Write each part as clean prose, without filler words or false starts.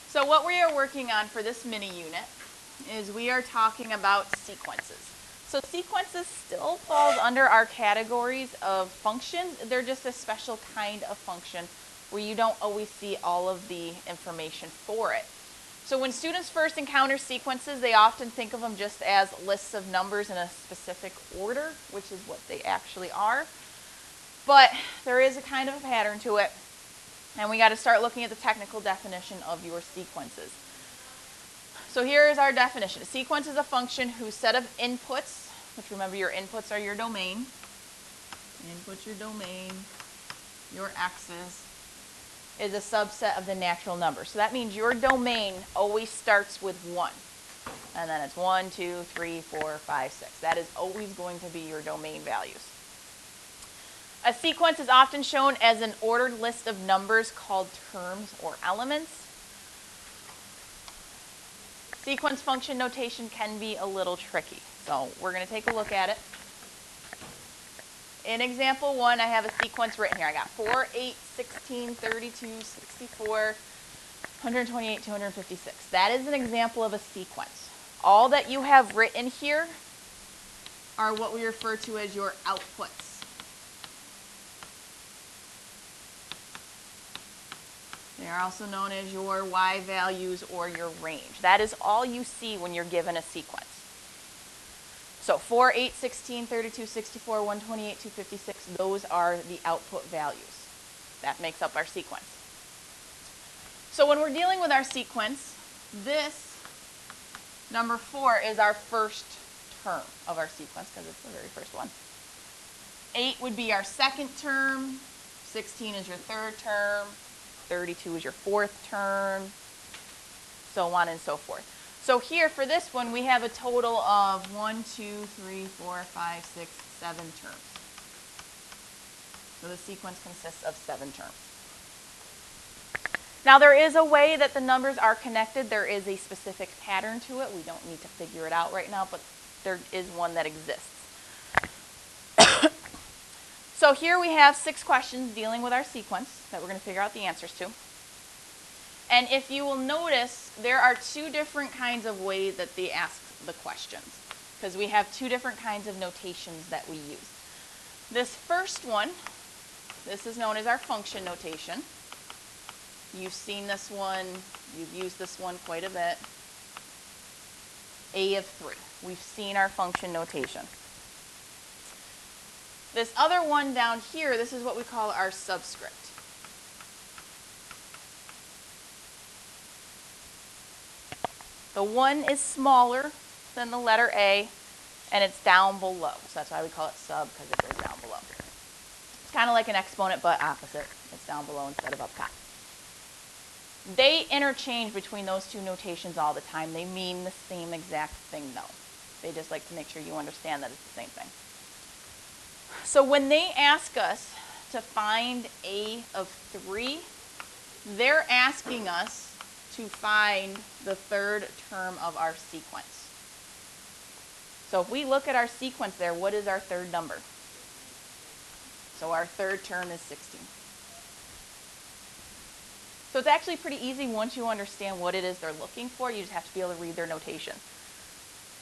So what we are working on for this mini unit is we are talking about sequences. So sequences still falls under our categories of functions. They're just a special kind of function where you don't always see all of the information for it. So when students first encounter sequences, they often think of them just as lists of numbers in a specific order, which is what they actually are. But there is a kind of a pattern to it, and we got to start looking at the technical definition of your sequences. So here is our definition. A sequence is a function whose set of inputs, which remember your inputs are your domain. Inputs your domain, your x's, is a subset of the natural number. So that means your domain always starts with 1. And then it's 1, 2, 3, 4, 5, 6. That is always going to be your domain values. A sequence is often shown as an ordered list of numbers called terms or elements. Sequence function notation can be a little tricky. So we're going to take a look at it. In example 1, I have a sequence written here. I got 4, 8, 16, 32, 64, 128, 256. That is an example of a sequence. All that you have written here are what we refer to as your outputs. They are also known as your y values or your range. That is all you see when you're given a sequence. So 4, 8, 16, 32, 64, 128, 256, those are the output values. That makes up our sequence. So when we're dealing with our sequence, this number 4 is our first term of our sequence because it's the very first one. 8 would be our second term, 16 is your third term, 32 is your fourth term, so on and so forth. So here for this one, we have a total of 1, 2, 3, 4, 5, 6, 7 terms. So the sequence consists of 7 terms. Now there is a way that the numbers are connected. There is a specific pattern to it. We don't need to figure it out right now, but there is one that exists. So here we have 6 questions dealing with our sequence that we're going to figure out the answers to. And if you will notice, there are 2 different kinds of ways that they ask the questions, because we have 2 different kinds of notations that we use. This first one, this is known as our function notation. You've seen this one, you've used this one quite a bit. A of 3. We've seen our function notation. This other one down here, this is what we call our subscript. The 1 is smaller than the letter A, and it's down below. So that's why we call it sub, because it goes down below. It's kind of like an exponent, but opposite. It's down below instead of up top. They interchange between those 2 notations all the time. They mean the same exact thing, though. They just like to make sure you understand that it's the same thing. So when they ask us to find A of 3, they're asking us to find the third term of our sequence. So if we look at our sequence there, what is our third number? So our third term is 16. So it's actually pretty easy once you understand what it is they're looking for. You just have to be able to read their notation.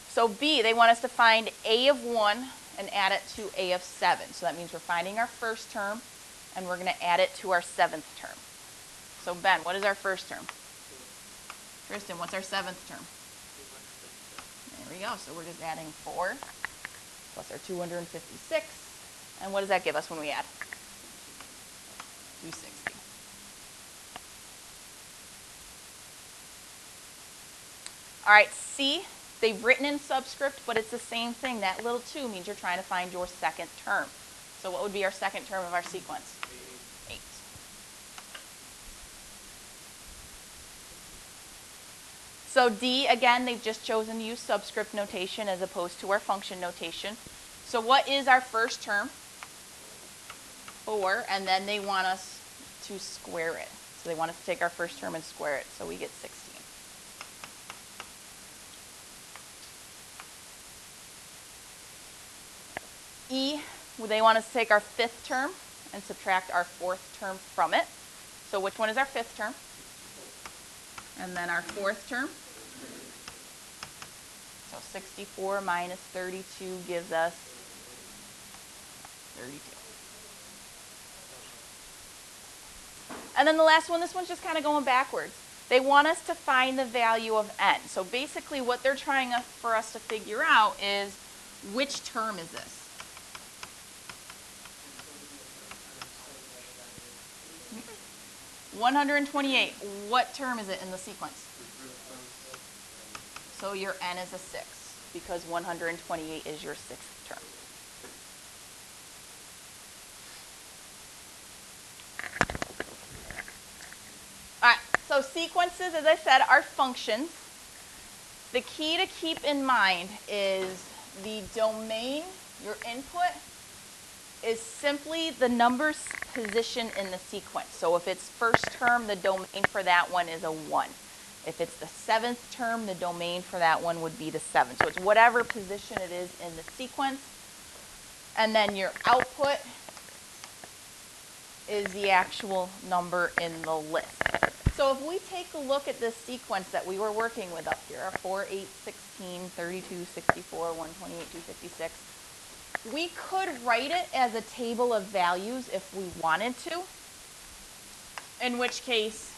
So B, they want us to find A of 1 and add it to A of 7. So that means we're finding our first term and we're going to add it to our 7th term. So Ben, what is our first term? Kristen, what's our 7th term? There we go. So we're just adding 4 plus our 256. And what does that give us when we add? 260. All right, C, they've written in subscript, but it's the same thing. That little 2 means you're trying to find your second term. So what would be our second term of our sequence? 8. So D, again, they've just chosen to use subscript notation as opposed to our function notation. So what is our first term? 4, and then they want us to square it. So they want us to take our first term and square it, so we get 16. E, they want us to take our 5th term and subtract our 4th term from it. So which one is our 5th term? And then our fourth term. So 64 minus 32 gives us 32. And then the last one, this one's just kind of going backwards. They want us to find the value of n. So basically what they're trying for us to figure out is, which term is this? Mm-hmm. 128. What term is it in the sequence? So your n is a 6, because 128 is your sixth term. All right, so sequences, as I said, are functions. The key to keep in mind is the domain, your input, is simply the number's position in the sequence. So if it's first term, the domain for that one is a 1. If it's the seventh term, the domain for that one would be the 7. So it's whatever position it is in the sequence. And then your output is the actual number in the list. So if we take a look at this sequence that we were working with up here, 4, 8, 16, 32, 64, 128, 256, we could write it as a table of values if we wanted to, in which case,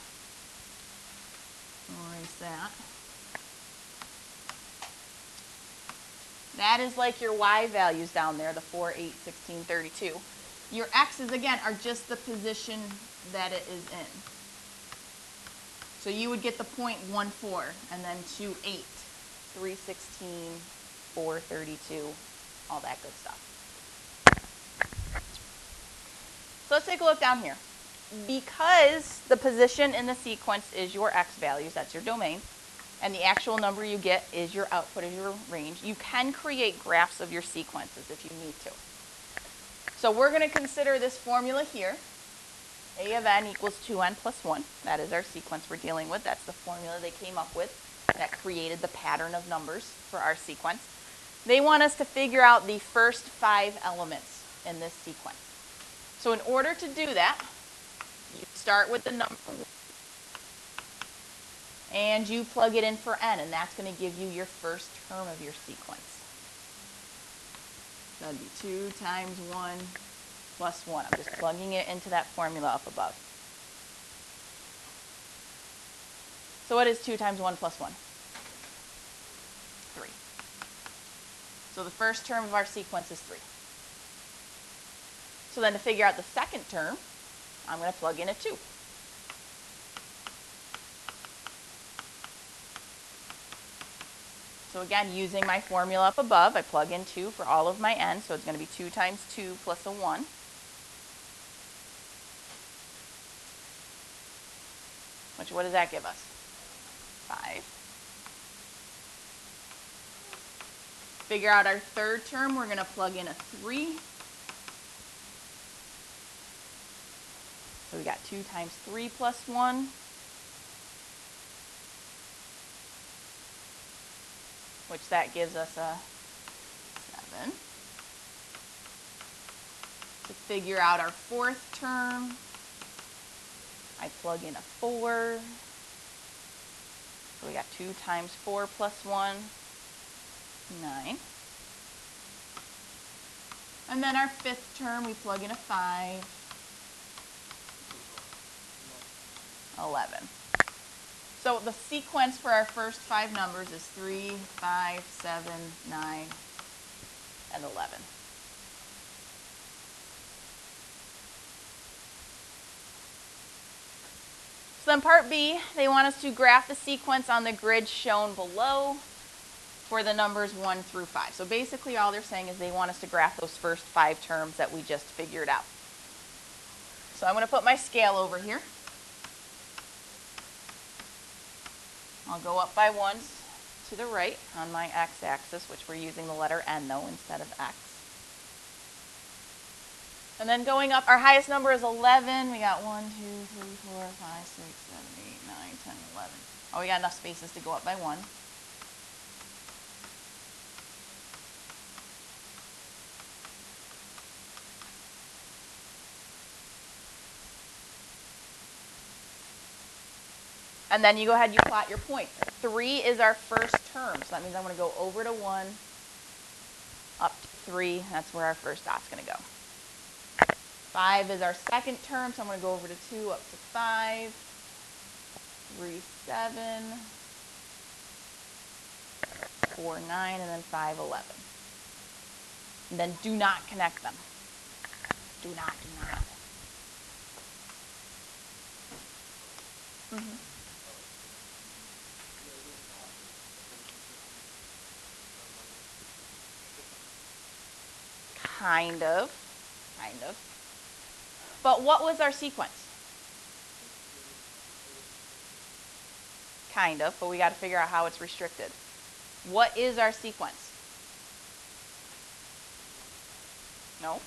I'll erase that. That is like your y values down there, the 4, 8, 16, 32. Your x's, again, are just the position that it is in. So you would get the 0.14, and then 2, 8, 3, 16, 4, 32, all that good stuff. So let's take a look down here. Because the position in the sequence is your x values, that's your domain, and the actual number you get is your output, is your range, you can create graphs of your sequences if you need to. So we're going to consider this formula here. A of n equals 2n plus 1. That is our sequence we're dealing with. That's the formula they came up with that created the pattern of numbers for our sequence. They want us to figure out the first 5 elements in this sequence. So in order to do that, you start with the number 1, and you plug it in for n, and that's going to give you your first term of your sequence. That'd be 2 times 1 plus 1. I'm just plugging it into that formula up above. So what is 2 times 1 plus 1? 3. So the first term of our sequence is 3. So then to figure out the second term, I'm going to plug in a 2. So again, using my formula up above, I plug in 2 for all of my n, so it's going to be 2 times 2 plus a 1. Which, what does that give us? 5. Figure out our third term, we're going to plug in a 3. So we got 2 times 3 plus 1. Which that gives us a 7. To figure out our fourth term, I plug in a 4. So we got 2 times 4 plus 1, 9. And then our fifth term, we plug in a 5, 11. So the sequence for our first 5 numbers is 3, 5, 7, 9, and 11. So then part B, they want us to graph the sequence on the grid shown below for the numbers 1 through 5. So basically all they're saying is they want us to graph those first 5 terms that we just figured out. So I'm going to put my scale over here. I'll go up by 1s to the right on my x-axis, which we're using the letter n though instead of x. And then going up, our highest number is 11. We got 1, 2, 3, 4, 5, 6, 7, 8, 9, 10, 11. Oh, we got enough spaces to go up by 1. And then you go ahead and you plot your point. 3 is our first term, so that means I'm going to go over to 1, up to 3. That's where our first dot's going to go. 5 is our second term, so I'm going to go over to 2, up to 5, 3, 7, 4, 9, and then 5, 11. And then do not connect them. Do not. Kind of. But what was our sequence? Kind of, but we got to figure out how it's restricted. What is our sequence? No.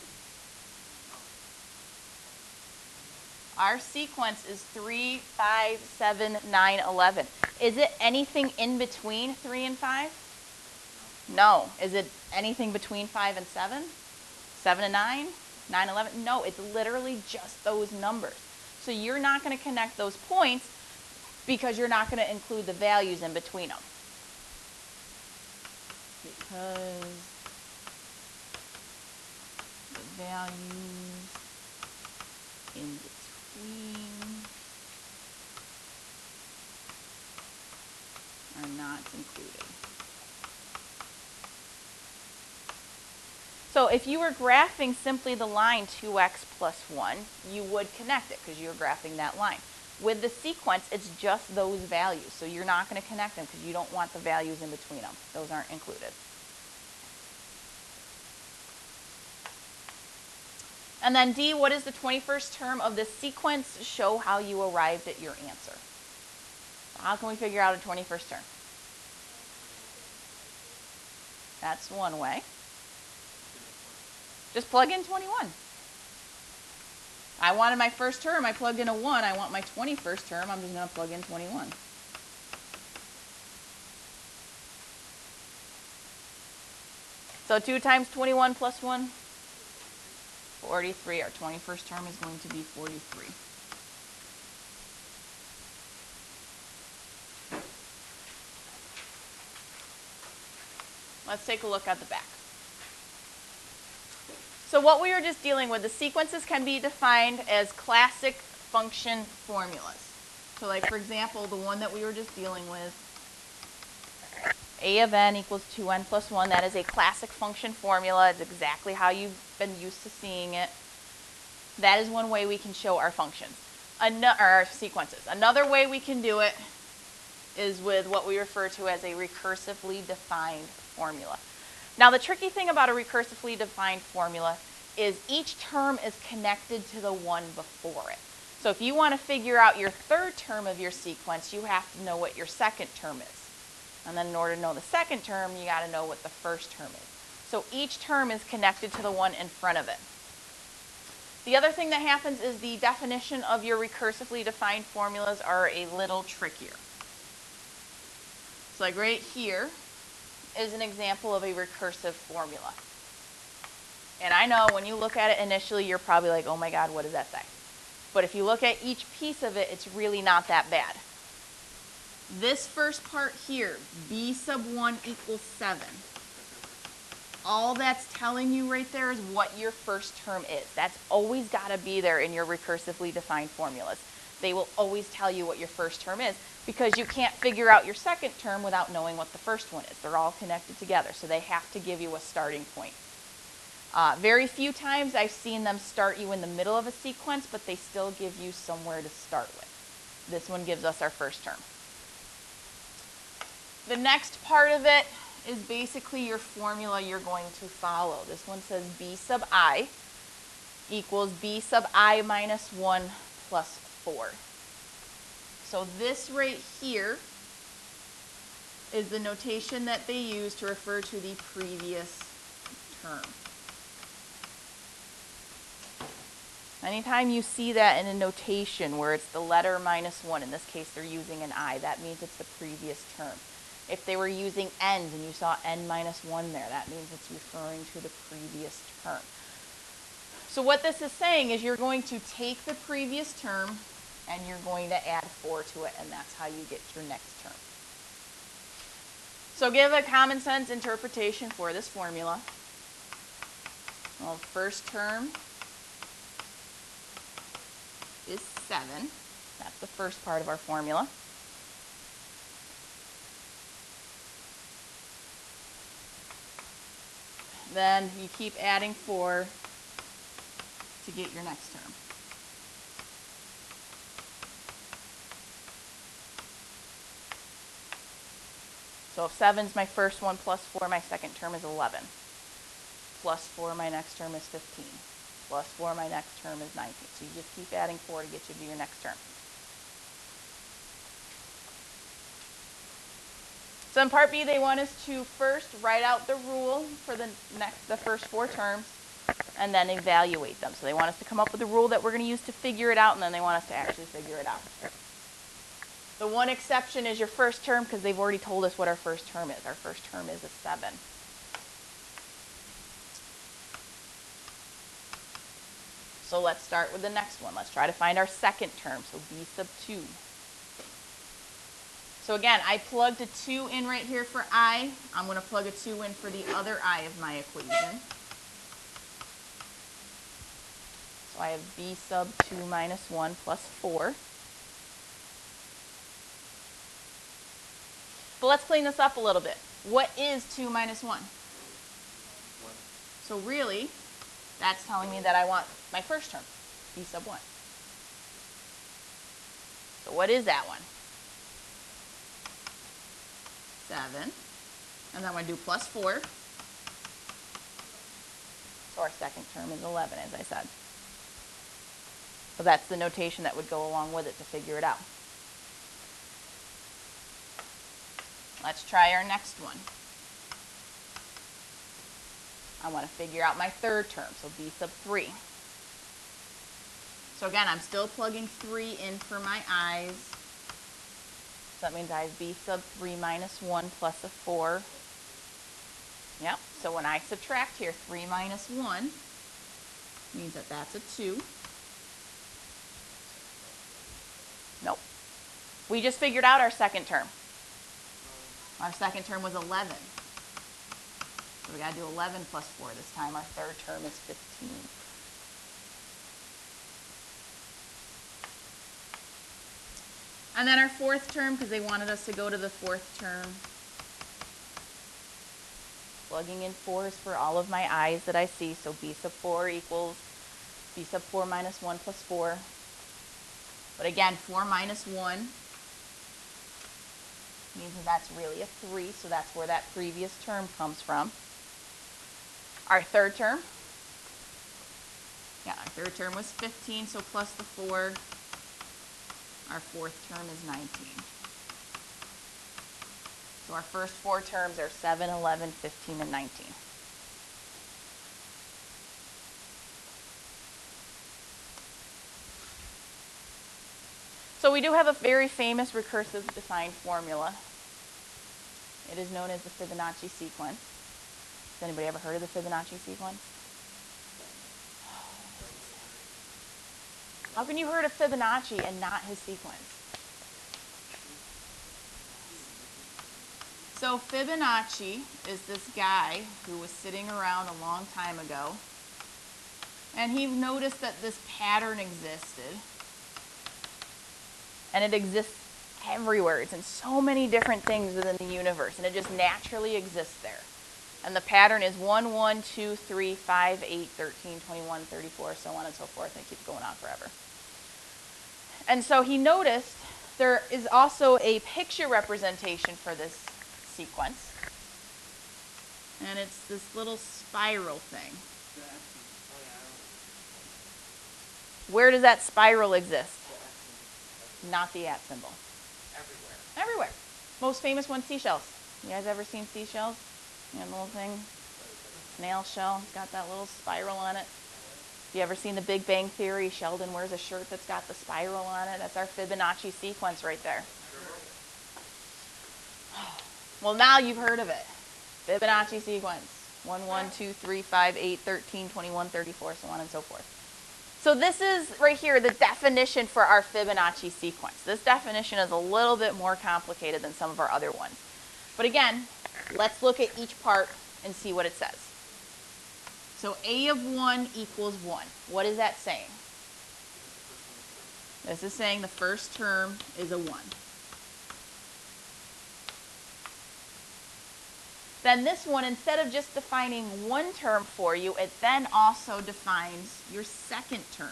Our sequence is 3, 5, 7, 9, 11. Is it anything in between 3 and 5? No. Is it anything between 5 and 7? 7 and 9? 9, 11? No, it's literally just those numbers. So you're not going to connect those points because you're not going to include the values in between them. Because the values in between are not included. So if you were graphing simply the line 2x plus 1, you would connect it because you're graphing that line. With the sequence, it's just those values. So you're not going to connect them because you don't want the values in between them. Those aren't included. And then D, what is the 21st term of this sequence? Show how you arrived at your answer. How can we figure out a 21st term? That's one way. Just plug in 21. I wanted my first term, I plugged in a 1. I want my 21st term, I'm just going to plug in 21. So 2 times 21 plus 1? 43. Our 21st term is going to be 43. Let's take a look at the back. So what we were just dealing with, the sequences can be defined as classic function formulas. So like, for example, the one that we were just dealing with, a of n equals 2n plus 1. That is a classic function formula. It's exactly how you've been used to seeing it. That is one way we can show our functions, or our sequences. Another way we can do it is with what we refer to as a recursively defined formula. Now, the tricky thing about a recursively defined formula is each term is connected to the one before it. So if you want to figure out your third term of your sequence, you have to know what your second term is. And then in order to know the second term, you got to know what the first term is. So each term is connected to the one in front of it. The other thing that happens is the definition of your recursively defined formulas are a little trickier. So like right here is an example of a recursive formula. And I know when you look at it initially, you're probably like, oh my God, what does that say? But if you look at each piece of it, it's really not that bad. This first part here, b sub 1 equals 7. All that's telling you right there is what your first term is. That's always got to be there in your recursively defined formulas. They will always tell you what your first term is because you can't figure out your second term without knowing what the first one is. They're all connected together, so they have to give you a starting point. Very few times I've seen them start you in the middle of a sequence, but they still give you somewhere to start with. This one gives us our first term. The next part of it is basically your formula you're going to follow. This one says b sub I equals b sub I minus 1 plus 4. So this right here is the notation that they use to refer to the previous term. Anytime you see that in a notation where it's the letter minus 1, in this case they're using an I, that means it's the previous term. If they were using n's and you saw n minus 1 there, that means it's referring to the previous term. So what this is saying is you're going to take the previous term and you're going to add 4 to it, and that's how you get your next term. So give a common sense interpretation for this formula. Well, first term is 7. That's the first part of our formula. Then you keep adding 4 to get your next term. So if 7 is my first one, plus 4, my second term is 11. Plus 4, my next term is 15. Plus 4, my next term is 19. So you just keep adding 4 to get you to your next term. So in part B, they want us to first write out the rule for the first 4 terms, and then evaluate them. So they want us to come up with a rule that we're going to use to figure it out, and then they want us to actually figure it out. The one exception is your first term, because they've already told us what our first term is. Our first term is a 7. So let's start with the next one. Let's try to find our second term, so b sub 2. So again, I plugged a 2 in right here for I. I'm going to plug a 2 in for the other I of my equation. So I have b sub 2 minus 1 plus 4. But let's clean this up a little bit. What is 2 minus 1? 1. So really, that's telling me that I want my first term, b sub 1. So what is that one? 7. And then I'm going to do plus 4. So our second term is 11, as I said. So that's the notation that would go along with it to figure it out. Let's try our next one. I want to figure out my third term, so b sub 3. So again, I'm still plugging 3 in for my i's. So that means I have b sub 3 minus 1 plus a 4. Yep, so when I subtract here, 3 minus 1 means that that's a 2. Nope. We just figured out our second term. Our second term was 11. So we got to do 11 plus 4 this time. Our third term is 15. And then our fourth term, because they wanted us to go to the fourth term. Plugging in 4s for all of my i's that I see. So b sub 4 equals b sub 4 minus 1 plus 4. But again, 4 minus 1 means that that's really a 3. So that's where that previous term comes from. Our third term. Yeah, our third term was 15. So plus the 4. Our fourth term is 19. So our first 4 terms are 7, 11, 15, and 19. So we do have a very famous recursive defined formula. It is known as the Fibonacci sequence. Has anybody ever heard of the Fibonacci sequence? How can you heard of Fibonacci and not his sequence? So Fibonacci is this guy who was sitting around a long time ago, and he noticed that this pattern existed. And it exists everywhere. It's in so many different things within the universe, and it just naturally exists there. And the pattern is 1, 1, 2, 3, 5, 8, 13, 21, 34, so on and so forth, and it keeps going on forever. And so he noticed there is also a picture representation for this sequence. And it's this little spiral thing. Where does that spiral exist? Not the @ symbol. Everywhere. Everywhere. Most famous one, seashells. You guys ever seen seashells? You know, the little thing, snail shell, it's got that little spiral on it. You ever seen The Big Bang Theory? Sheldon wears a shirt that's got the spiral on it. That's our Fibonacci sequence right there. Well, now you've heard of it. Fibonacci sequence. 1, 1, 2, 3, 5, 8, 13, 21, 34, so on and so forth. So this is right here the definition for our Fibonacci sequence. This definition is a little bit more complicated than some of our other ones. But again, let's look at each part and see what it says. So a of 1 equals 1. What is that saying? This is saying the first term is a 1. Then this one, instead of just defining one term for you, it then also defines your second term.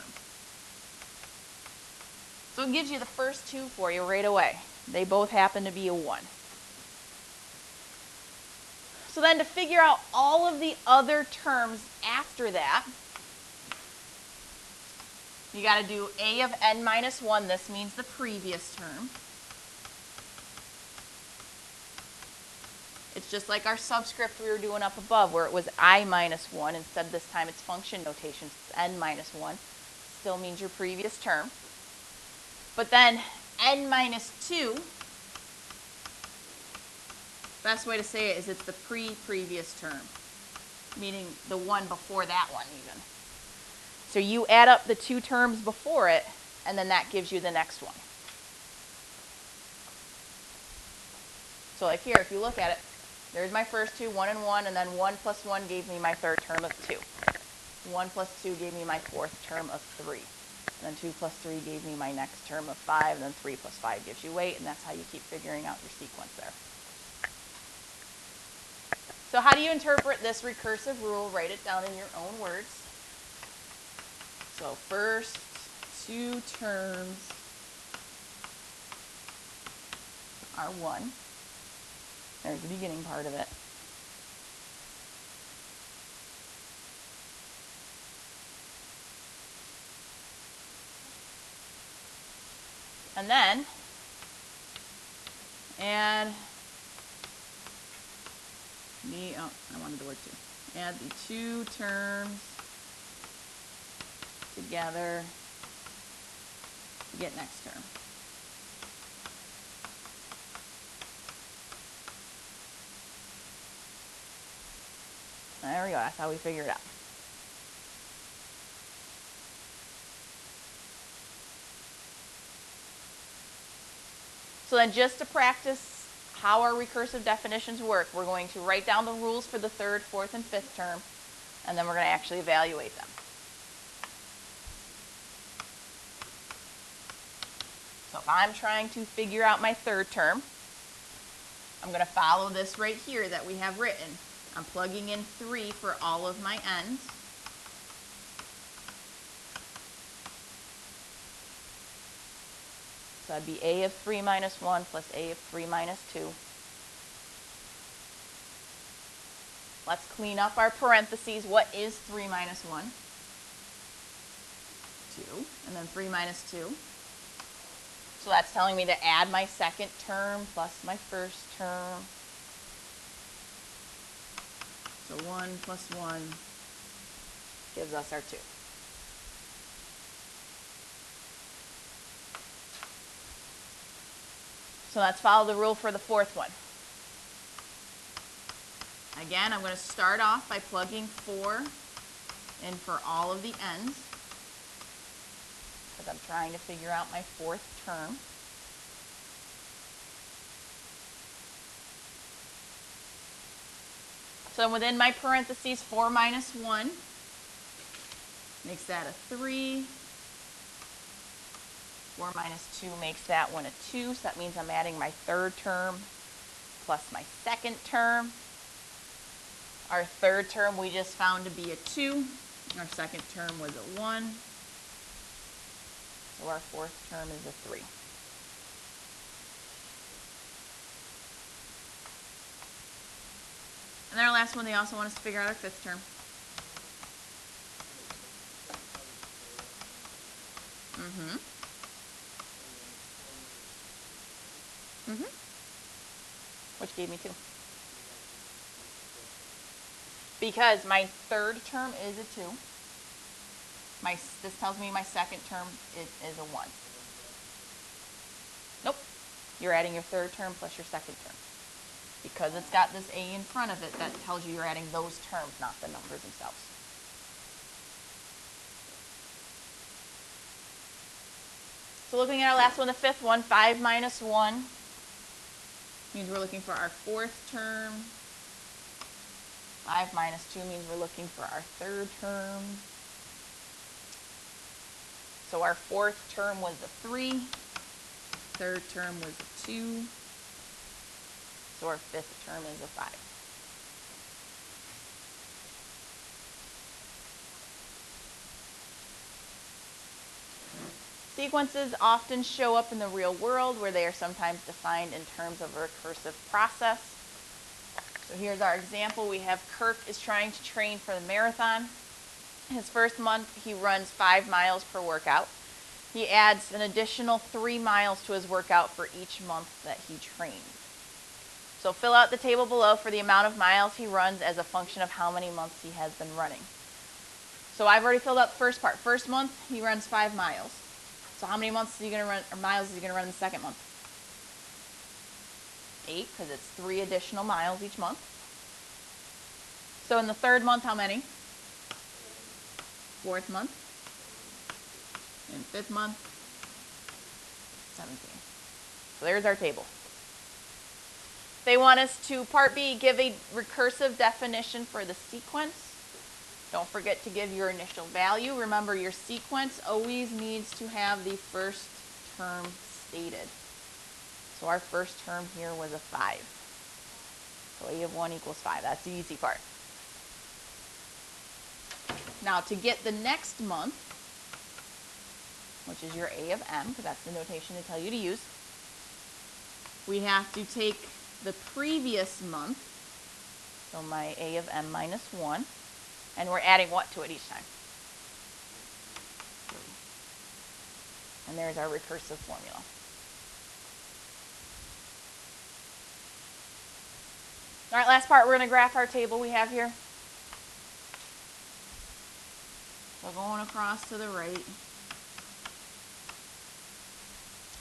So it gives you the first two for you right away. They both happen to be a 1. So then to figure out all of the other terms after that, you got to do a of n minus 1. This means the previous term. It's just like our subscript we were doing up above where it was I minus 1. Instead this time it's function notation. It's n minus 1. Still means your previous term. But then n minus 2, best way to say it is it's the previous term, meaning the one before that one even. So you add up the two terms before it, and then that gives you the next one. So like here, if you look at it, there's my first two, 1 and 1, and then 1 plus 1 gave me my third term of 2. 1 plus 2 gave me my fourth term of 3. And then 2 plus 3 gave me my next term of 5, and then 3 plus 5 gives you 8, and that's how you keep figuring out your sequence there. So how do you interpret this recursive rule? Write it down in your own words. So first two terms are 1. There's the beginning part of it. And then add the, I wanted the word two. Add the two terms together to get next term. There we go. That's how we figure it out. So then just to practice how our recursive definitions work, we're going to write down the rules for the third, fourth, and fifth term, and then we're going to actually evaluate them. So if I'm trying to figure out my third term, I'm going to follow this right here that we have written. I'm plugging in 3 for all of my n's. So that'd be a of 3 minus 1 plus a of 3 minus 2. Let's clean up our parentheses. What is 3 minus 1? 2. And then 3 minus 2. So that's telling me to add my second term plus my first term. So 1 plus 1 gives us our 2. So let's follow the rule for the fourth one. Again, I'm going to start off by plugging 4 in for all of the n's, because I'm trying to figure out my fourth term. So within my parentheses, 4 minus 1 makes that a 3. 4 minus 2 makes that one a 2, so that means I'm adding my third term plus my second term. Our third term we just found to be a 2. Our second term was a 1. So our fourth term is a 3. And then our last one, they also want us to figure out our fifth term. Which gave me 2. Because my third term is a 2. This tells me my second term is a 1. Nope. You're adding your third term plus your second term. Because it's got this a in front of it, that tells you you're adding those terms, not the numbers themselves. So looking at our last one, the fifth one, 5 minus 1 means we're looking for our fourth term. 5 minus 2 means we're looking for our third term. So our fourth term was a 3. Third term was a 2. So our fifth term is a 5. Sequences often show up in the real world where they are sometimes defined in terms of a recursive process. So here's our example. We have Kirk is trying to train for the marathon. His first month, he runs 5 miles per workout. He adds an additional 3 miles to his workout for each month that he trains. So fill out the table below for the amount of miles he runs as a function of how many months he has been running. So I've already filled out the first part. First month, he runs 5 miles. So how many months is he going to run, or miles is he going to run in the second month? 8, because it's 3 additional miles each month. So in the third month, how many? Fourth month. And fifth month, 17. So there's our table. They want us to, part B, give a recursive definition for the sequence. Don't forget to give your initial value. Remember, your sequence always needs to have the first term stated. So our first term here was a 5. So A of 1 equals 5. That's the easy part. Now, to get the next month, which is your A of M, because that's the notation they tell you to use, we have to take the previous month, so my A of M minus 1, and we're adding what to it each time? 3. And there's our recursive formula. All right, last part, we're going to graph our table we have here. So going across to the right,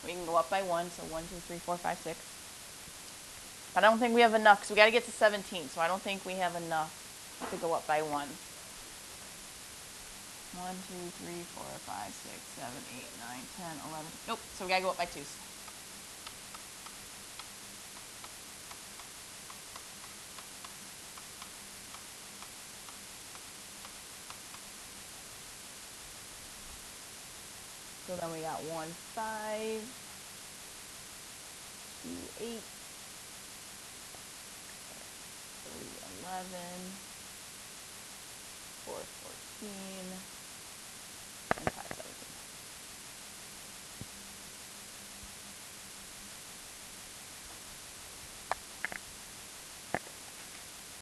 we can go up by 1, so 1, 2, 3, 4, 5, 6. But I don't think we have enough, because we got to get to 17, so I don't think we have enough to go up by 1. 1, 2, 3, 4, 5, 6, 7, 8, 9, 10, 11. Nope, so we got to go up by 2s. So then we got 1, 5, 2, 8, 3, 11, 4, 14,